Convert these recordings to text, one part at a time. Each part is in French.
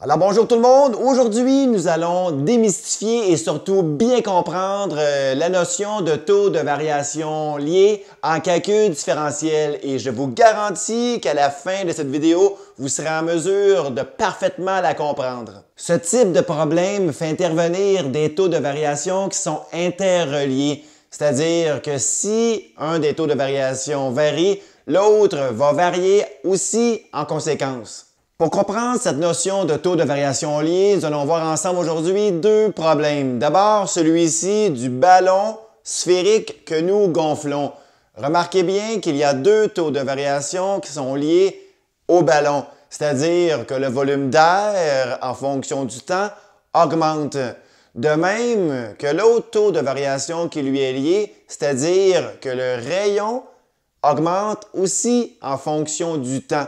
Alors bonjour tout le monde, aujourd'hui nous allons démystifier et surtout bien comprendre la notion de taux de variation lié en calcul différentiel et je vous garantis qu'à la fin de cette vidéo, vous serez en mesure de parfaitement la comprendre. Ce type de problème fait intervenir des taux de variation qui sont interreliés, c'est-à-dire que si un des taux de variation varie, l'autre va varier aussi en conséquence. Pour comprendre cette notion de taux de variation lié, nous allons voir ensemble aujourd'hui deux problèmes. D'abord, celui-ci du ballon sphérique que nous gonflons. Remarquez bien qu'il y a deux taux de variation qui sont liés au ballon, c'est-à-dire que le volume d'air en fonction du temps augmente. De même que l'autre taux de variation qui lui est lié, c'est-à-dire que le rayon augmente aussi en fonction du temps.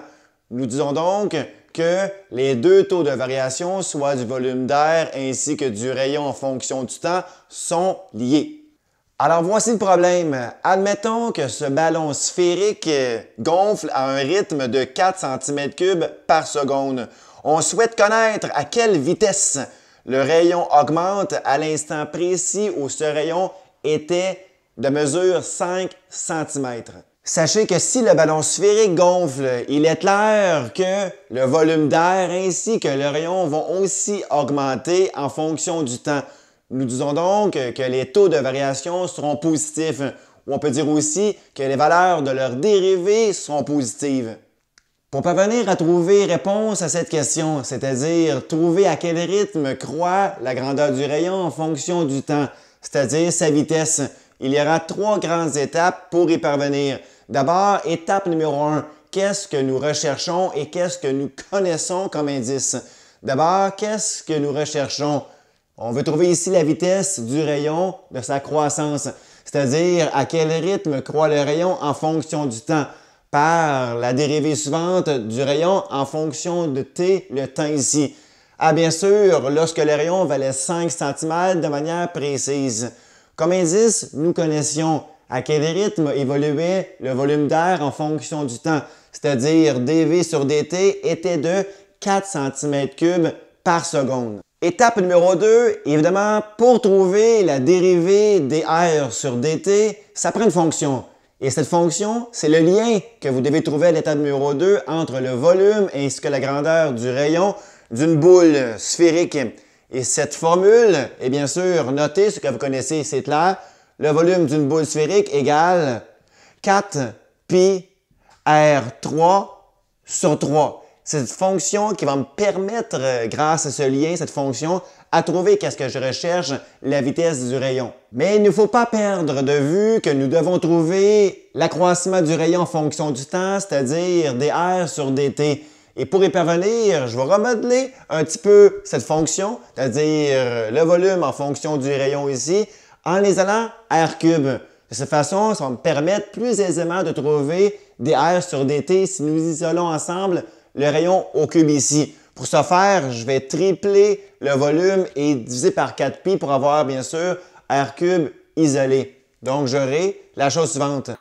Nous disons donc que les deux taux de variation, soit du volume d'air ainsi que du rayon en fonction du temps, sont liés. Alors voici le problème. Admettons que ce ballon sphérique gonfle à un rythme de 4 cm3 par seconde. On souhaite connaître à quelle vitesse le rayon augmente à l'instant précis où ce rayon était de mesure 5 cm. Sachez que si le ballon sphérique gonfle, il est clair que le volume d'air ainsi que le rayon vont aussi augmenter en fonction du temps. Nous disons donc que les taux de variation seront positifs, ou on peut dire aussi que les valeurs de leurs dérivés seront positives. Pour parvenir à trouver réponse à cette question, c'est-à-dire trouver à quel rythme croît la grandeur du rayon en fonction du temps, c'est-à-dire sa vitesse, il y aura trois grandes étapes pour y parvenir. D'abord, étape numéro 1, qu'est-ce que nous recherchons et qu'est-ce que nous connaissons comme indice? D'abord, qu'est-ce que nous recherchons? On veut trouver ici la vitesse du rayon de sa croissance, c'est-à-dire à quel rythme croît le rayon en fonction du temps, par la dérivée suivante du rayon en fonction de t, le temps ici. Ah bien sûr, lorsque le rayon valait 5 cm de manière précise. Comme indice, nous connaissions à quel rythme évoluait le volume d'air en fonction du temps, c'est-à-dire dV sur dt était de 4 cm3 par seconde. Étape numéro 2, évidemment, pour trouver la dérivée dr sur dt, ça prend une fonction. Et cette fonction, c'est le lien que vous devez trouver à l'étape numéro 2 entre le volume ainsi que la grandeur du rayon d'une boule sphérique. Et cette formule est bien sûr notée, ce que vous connaissez, c'est clair. Le volume d'une boule sphérique égale 4 pi R3 sur 3. C'est cette fonction qui va me permettre, grâce à ce lien, cette fonction, à trouver qu'est-ce que je recherche, la vitesse du rayon. Mais il ne faut pas perdre de vue que nous devons trouver l'accroissement du rayon en fonction du temps, c'est-à-dire dr sur dt. Et pour y parvenir, je vais remodeler un petit peu cette fonction, c'est-à-dire le volume en fonction du rayon ici, en l'isolant r3. De cette façon, ça va me permettre plus aisément de trouver dr sur dt si nous isolons ensemble le rayon au cube ici. Pour ce faire, je vais tripler le volume et diviser par 4pi pour avoir bien sûr r3 isolé. Donc j'aurai la chose suivante.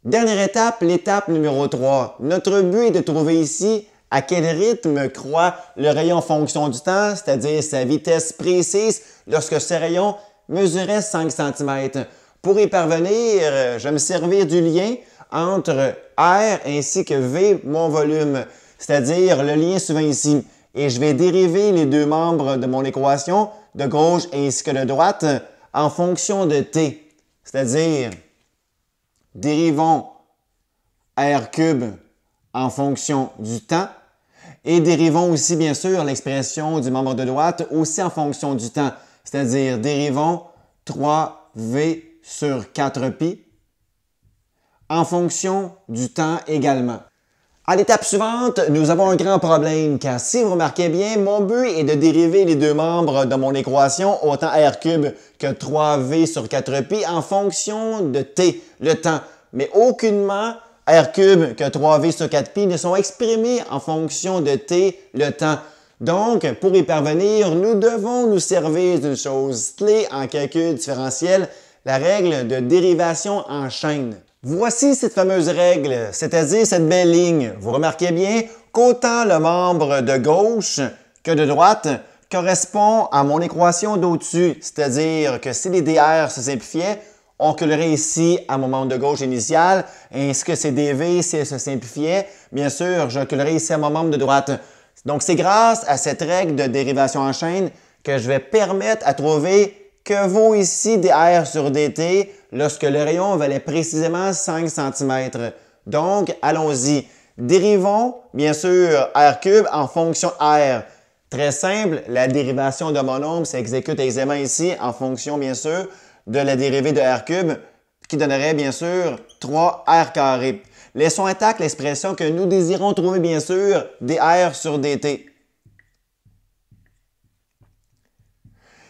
Dernière étape, l'étape numéro 3. Notre but est de trouver ici à quel rythme croît le rayon en fonction du temps, c'est-à-dire sa vitesse précise lorsque ce rayon mesurait 5 cm. Pour y parvenir, je vais me servir du lien entre R ainsi que V, mon volume, c'est-à-dire le lien suivant ici. Et je vais dériver les deux membres de mon équation, de gauche ainsi que de droite, en fonction de t, c'est-à-dire dérivons R3 en fonction du temps et dérivons aussi bien sûr l'expression du membre de droite aussi en fonction du temps, c'est-à-dire dérivons 3V sur 4pi en fonction du temps également. À l'étape suivante, nous avons un grand problème car si vous remarquez bien, mon but est de dériver les deux membres de mon équation, autant R3 que 3V sur 4pi en fonction de t, le temps. Mais aucunement R3 que 3V sur 4pi ne sont exprimés en fonction de t, le temps. Donc, pour y parvenir, nous devons nous servir d'une chose clé en calcul différentiel, la règle de dérivation en chaîne. Voici cette fameuse règle, c'est-à-dire cette belle ligne. Vous remarquez bien qu'autant le membre de gauche que de droite correspond à mon équation d'au-dessus, c'est-à-dire que si les DR se simplifiaient, on colerait ici à mon membre de gauche initial, ainsi que ces DV, si elles se simplifiaient, bien sûr, je colerais ici à mon membre de droite. Donc, c'est grâce à cette règle de dérivation en chaîne que je vais permettre à trouver que vaut ici dr sur dt lorsque le rayon valait précisément 5 cm. Donc, allons-y. Dérivons, bien sûr, r³ en fonction r. Très simple, la dérivation de mon nombre s'exécute aisément ici en fonction, bien sûr, de la dérivée de r³, qui donnerait, bien sûr, 3r². Laissons intacte l'expression que nous désirons trouver, bien sûr, dr sur dt.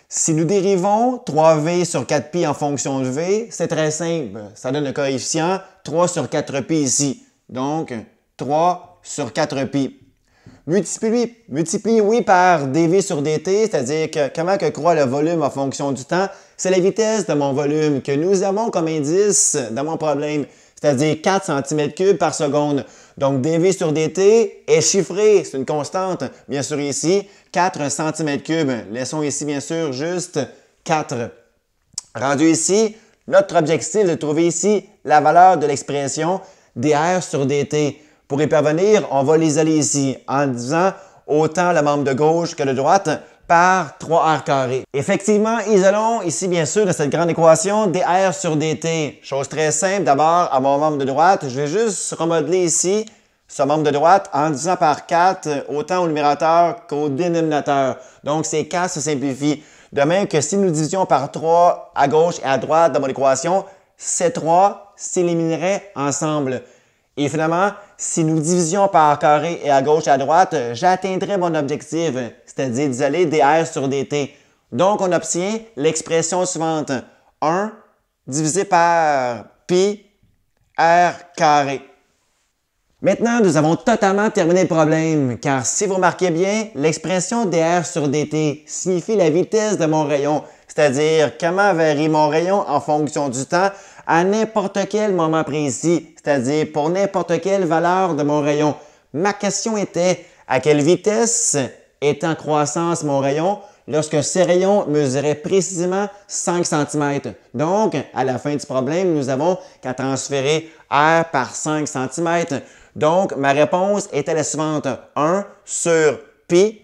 Si nous dérivons 3v sur 4pi en fonction de v, c'est très simple. Ça donne le coefficient 3 sur 4pi ici. Donc, 3 sur 4pi. Multiplie, oui, par dv sur dt, c'est-à-dire que comment que croît le volume en fonction du temps, c'est la vitesse de mon volume que nous avons comme indice dans mon problème, c'est-à-dire 4 cm3 par seconde. Donc, dv sur dt est chiffré, c'est une constante, bien sûr ici, 4 cm3. Laissons ici, bien sûr, juste 4. Rendu ici, notre objectif est de trouver ici la valeur de l'expression dr sur dt. Pour y parvenir, on va l'isoler ici en disant autant le membre de gauche que de droite par 3r². Effectivement, isolons ici bien sûr de cette grande équation dr sur dt. Chose très simple, d'abord à mon membre de droite, je vais juste remodeler ici ce membre de droite en divisant par 4 autant au numérateur qu'au dénominateur. Donc ces 4 se simplifient. De même que si nous divisions par 3 à gauche et à droite dans mon équation, ces 3 s'élimineraient ensemble. Et finalement, si nous divisions par carré et à gauche et à droite, j'atteindrai mon objectif, c'est-à-dire d'isoler dr sur dt. Donc, on obtient l'expression suivante. 1 divisé par pi r². Maintenant, nous avons totalement terminé le problème, car si vous remarquez bien, l'expression dr sur dt signifie la vitesse de mon rayon, c'est-à-dire comment varie mon rayon en fonction du temps à n'importe quel moment précis, c'est-à-dire pour n'importe quelle valeur de mon rayon. Ma question était, à quelle vitesse est en croissance mon rayon lorsque ces rayons mesuraient précisément 5 cm. Donc, à la fin du problème, nous avons qu'à transférer R par 5 cm. Donc, ma réponse était la suivante. 1 sur pi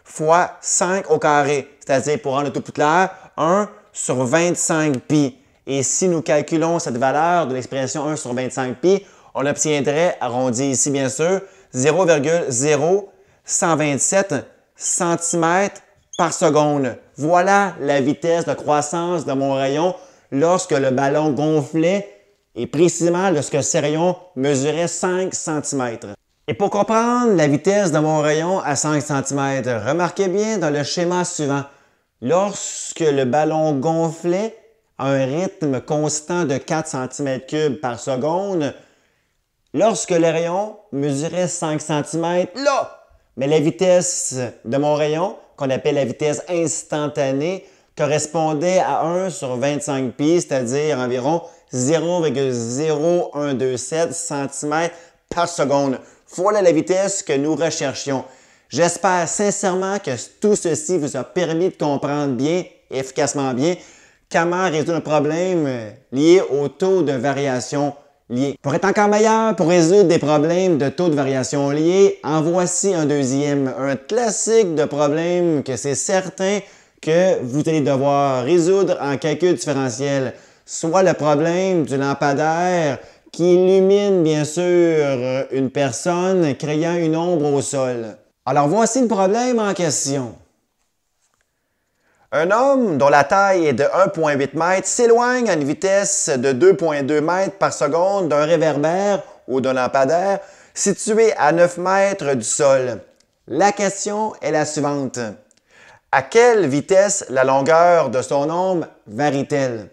fois 5 au carré, c'est-à-dire pour rendre le tout plus clair, 1 sur 25 pi. Et si nous calculons cette valeur de l'expression 1 sur 25 pi, on obtiendrait, arrondi ici bien sûr, 0,0127 cm par seconde. Voilà la vitesse de croissance de mon rayon lorsque le ballon gonflait et précisément lorsque ces rayons mesuraient 5 cm. Et pour comprendre la vitesse de mon rayon à 5 cm, remarquez bien dans le schéma suivant. Lorsque le ballon gonflait à un rythme constant de 4 cm3 par seconde, lorsque le rayon mesurait 5 cm, là, mais la vitesse de mon rayon, qu'on appelle la vitesse instantanée, correspondait à 1 sur 25 pi, c'est-à-dire environ 0,0127 cm par seconde. Voilà la vitesse que nous recherchions. J'espère sincèrement que tout ceci vous a permis de comprendre bien, efficacement bien, comment résoudre un problème lié au taux de variation lié. Pour être encore meilleur, pour résoudre des problèmes de taux de variation liés, en voici un deuxième, un classique de problème que c'est certain que vous allez devoir résoudre en calcul différentiel, soit le problème du lampadaire qui illumine bien sûr une personne créant une ombre au sol. Alors voici le problème en question. Un homme dont la taille est de 1,8 m s'éloigne à une vitesse de 2,2 m par seconde d'un réverbère ou d'un lampadaire situé à 9 mètres du sol. La question est la suivante. À quelle vitesse la longueur de son ombre varie-t-elle?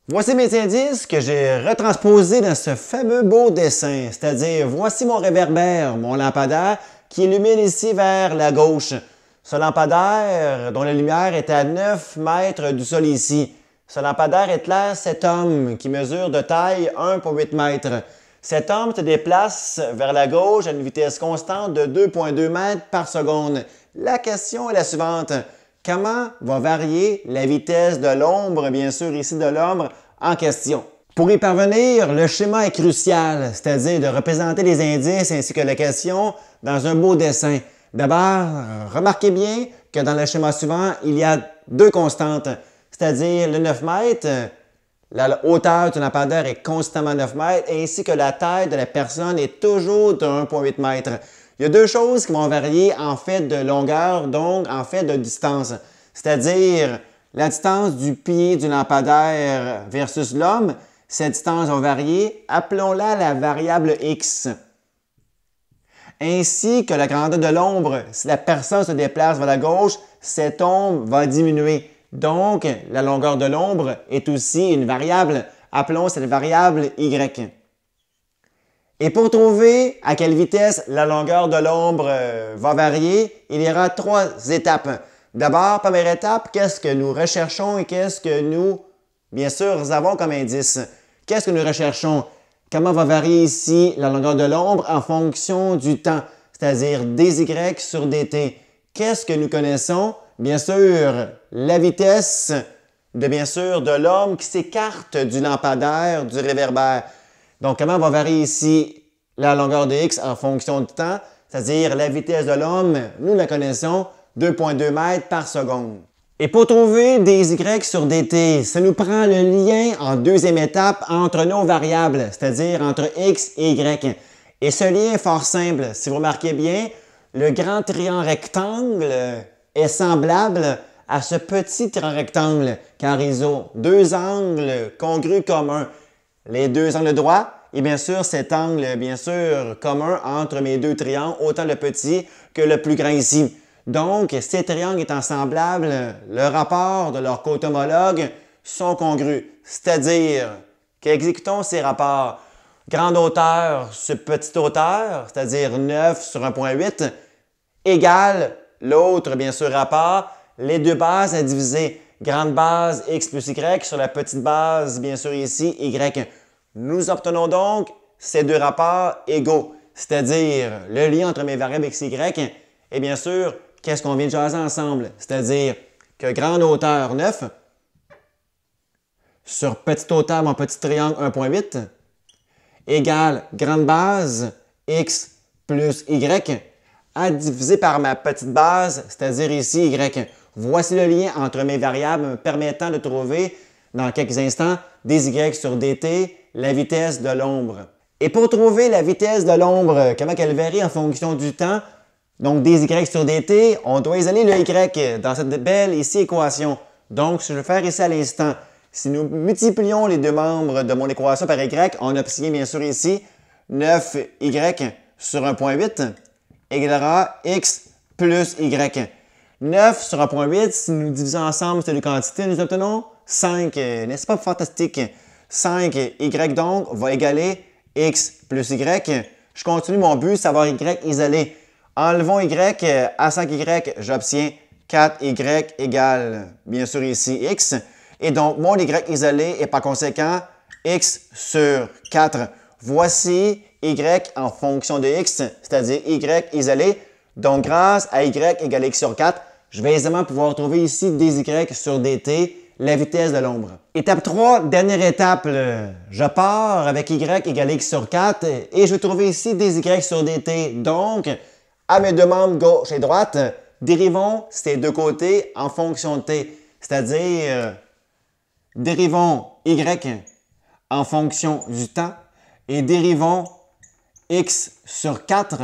Voici mes indices que j'ai retransposés dans ce fameux beau dessin, c'est-à-dire voici mon réverbère, mon lampadaire, qui illumine ici vers la gauche. Ce lampadaire, dont la lumière est à 9 mètres du sol ici. Ce lampadaire éclaire cet homme qui mesure de taille 1,8 m. Cet homme se déplace vers la gauche à une vitesse constante de 2,2 mètres par seconde. La question est la suivante. Comment va varier la vitesse de l'ombre, bien sûr ici de l'ombre, en question? Pour y parvenir, le schéma est crucial, c'est-à-dire de représenter les indices ainsi que la question dans un beau dessin. D'abord, remarquez bien que dans le schéma suivant, il y a deux constantes, c'est-à-dire le 9 mètres, la hauteur du lampadaire est constamment 9 mètres, ainsi que la taille de la personne est toujours de 1,8 mètres. Il y a deux choses qui vont varier en fait de longueur, donc en fait de distance, c'est-à-dire la distance du pied du lampadaire versus l'homme. Cette distance va varier, appelons-la la variable x. Ainsi que la grandeur de l'ombre, si la personne se déplace vers la gauche, cette ombre va diminuer. Donc, la longueur de l'ombre est aussi une variable. Appelons cette variable y. Et pour trouver à quelle vitesse la longueur de l'ombre va varier, il y aura trois étapes. D'abord, première étape, qu'est-ce que nous recherchons et qu'est-ce que nous, bien sûr, avons comme indice? Qu'est-ce que nous recherchons? Comment va varier ici la longueur de l'ombre en fonction du temps, c'est-à-dire dy sur dt. Qu'est-ce que nous connaissons? Bien sûr, la vitesse de l'homme qui s'écarte du lampadaire, du réverbère. Donc, comment va varier ici la longueur de x en fonction du temps, c'est-à-dire la vitesse de l'homme, nous la connaissons, 2,2 mètres par seconde. Et pour trouver dy sur dt, ça nous prend le lien en deuxième étape entre nos variables, c'est-à-dire entre x et y. Et ce lien est fort simple. Si vous remarquez bien, le grand triangle rectangle est semblable à ce petit triangle rectangle, car ils ont deux angles congrus communs. Les deux angles droits et bien sûr cet angle bien sûr commun entre mes deux triangles, autant le petit que le plus grand ici. Donc, ces triangles étant semblables, le rapport de leurs côtés homologues sont congrus. C'est-à-dire qu'exécutons ces rapports. Grande hauteur sur petite hauteur, c'est-à-dire 9 sur 1,8, égale l'autre, bien sûr, rapport, les deux bases à diviser. Grande base x plus y sur la petite base, bien sûr ici, y. Nous obtenons donc ces deux rapports égaux, c'est-à-dire le lien entre mes variables x et y et bien sûr, qu'est-ce qu'on vient de jaser ensemble? C'est-à-dire que grande hauteur 9 sur petite hauteur, mon petit triangle 1,8 égale grande base x plus y à diviser par ma petite base, c'est-à-dire ici y. Voici le lien entre mes variables me permettant de trouver dans quelques instants dy sur dt, la vitesse de l'ombre. Et pour trouver la vitesse de l'ombre, comment elle varie en fonction du temps, donc dy sur dt, on doit isoler le y dans cette belle ici équation. Donc, ce que je vais faire ici à l'instant, si nous multiplions les deux membres de mon équation par y, on obtient bien sûr ici 9y sur 1,8 égalera x plus y. 9 sur 1,8, si nous divisons ensemble ces deux quantités, nous obtenons 5. N'est-ce pas fantastique? 5y donc va égaler x plus y. Je continue mon but, savoir y isolé. Enlevons y à 5y, j'obtiens 4y égale, bien sûr ici, x. Et donc, mon y isolé est par conséquent x sur 4. Voici y en fonction de x, c'est-à-dire y isolé. Donc, grâce à y égale x sur 4, je vais aisément pouvoir trouver ici dy sur dt, la vitesse de l'ombre. Étape 3, dernière étape. Je pars avec y égale x sur 4 et je vais trouver ici dy sur dt. Donc, à mes deux membres gauche et droite, dérivons ces deux côtés en fonction de t, c'est-à-dire dérivons y en fonction du temps et dérivons x sur 4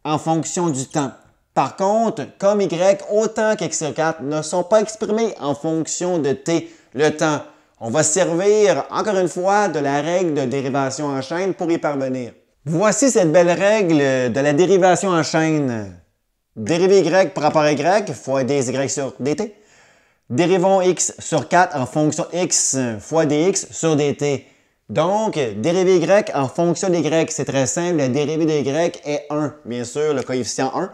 en fonction du temps. Par contre, comme y autant qu'x sur 4 ne sont pas exprimés en fonction de t, le temps, on va se servir encore une fois de la règle de dérivation en chaîne pour y parvenir. Voici cette belle règle de la dérivation en chaîne. Dériver y par rapport à y fois dy sur dt. Dérivons x sur 4 en fonction x fois dx sur dt. Donc, dériver y en fonction d'y, c'est très simple. La dérivée de y est 1, bien sûr, le coefficient 1.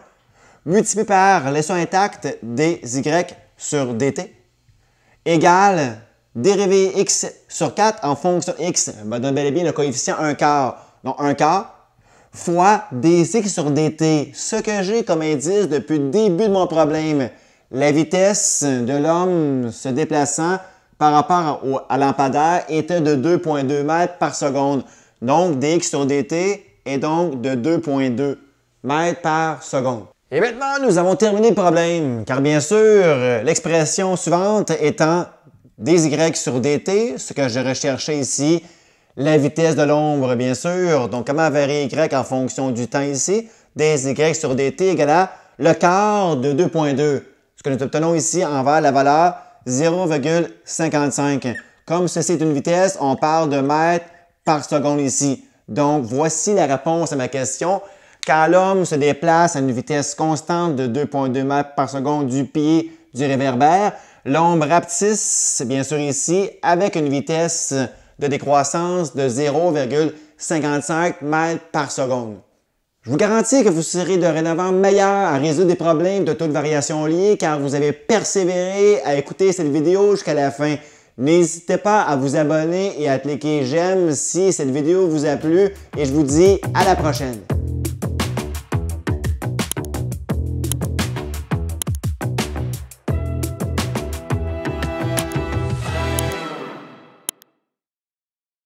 Multiplié par l'équation intacte dy sur dt égale dériver x sur 4 en fonction x, me donne bel et bien le coefficient 1/4. donc 1/4, fois dx sur dt. Ce que j'ai comme indice depuis le début de mon problème, la vitesse de l'homme se déplaçant par rapport à lampadaire était de 2,2 mètres par seconde. Donc, dx sur dt est donc de 2,2 mètres par seconde. Et maintenant, nous avons terminé le problème, car bien sûr, l'expression suivante étant dy sur dt, ce que je recherchais ici, la vitesse de l'ombre, bien sûr. Donc, comment varie y en fonction du temps ici? Dy sur dt égale à le quart de 2,2. Ce que nous obtenons ici envers la valeur 0,55. Comme ceci est une vitesse, on parle de mètres par seconde ici. Donc, voici la réponse à ma question. Quand l'homme se déplace à une vitesse constante de 2,2 mètres par seconde du pied du réverbère, l'ombre rapetisse, bien sûr ici, avec une vitesse de décroissance de 0,55 mètres par seconde. Je vous garantis que vous serez dorénavant meilleur à résoudre des problèmes de taux de variation liés car vous avez persévéré à écouter cette vidéo jusqu'à la fin. N'hésitez pas à vous abonner et à cliquer j'aime si cette vidéo vous a plu et je vous dis à la prochaine.